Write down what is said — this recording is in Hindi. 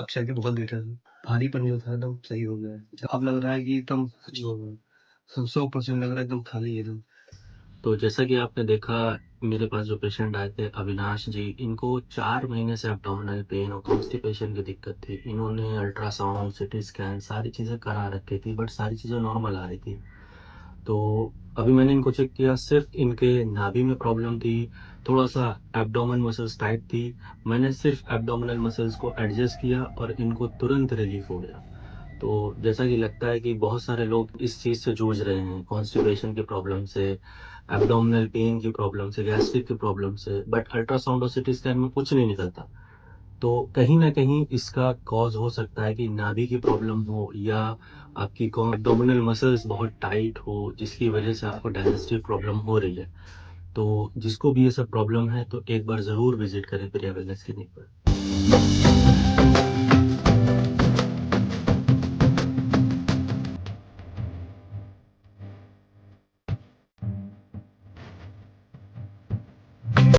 लक्ष्य आगे बहुत बेटर है। भारीपन जो था एकदम सही हो गया है। अब लग रहा है कि एकदम फ्री हो गया। 100% लग रहा है एकदम खाली है एकदम। तो जैसा कि आपने देखा, मेरे पास जो पेशेंट आए थे अविनाश जी, इनको 4 महीने से एब्डोमिनल पेन और कॉन्स्टिपेशन की दिक्कत थी। इन्होंने अल्ट्रासाउंड, सीटी स्कैन सारी चीज़ें करा रखी थी, बट सारी चीज़ें नॉर्मल आ रही थी। तो अभी मैंने इनको चेक किया, सिर्फ इनके नाभि में प्रॉब्लम थी, थोड़ा-सा एब्डोमेन मसल्स टाइट थी। मैंने सिर्फ एब्डोमिनल मसल्स को एडजस्ट किया और इनको तुरंत रिलीफ हो गया। तो जैसा कि लगता है कि बहुत सारे लोग इस चीज़ से जूझ रहे हैं, कॉन्स्टिपेशन की प्रॉब्लम से, एब्डोमिनल पेन की प्रॉब्लम से, गैस्ट्रिक की प्रॉब्लम से, बट अल्ट्रासाउंड और सीटी स्कैन में कुछ नहीं निकलता। तो कहीं न कहीं इसका कॉज़ हो सकता है कि नाभि की प्रॉब्लम हो या आपकी एब्डोमिनल मसल्स बहुत टाइट हो, जिसकी वजह से आपको डाइजेस्टिव प्रॉब्लम हो रही है। तो जिसको भी ये सब प्रॉब्लम है, तो एक बार ज़रूर विज़िट करें प्रिया वेलनेस क्लिनिक पर।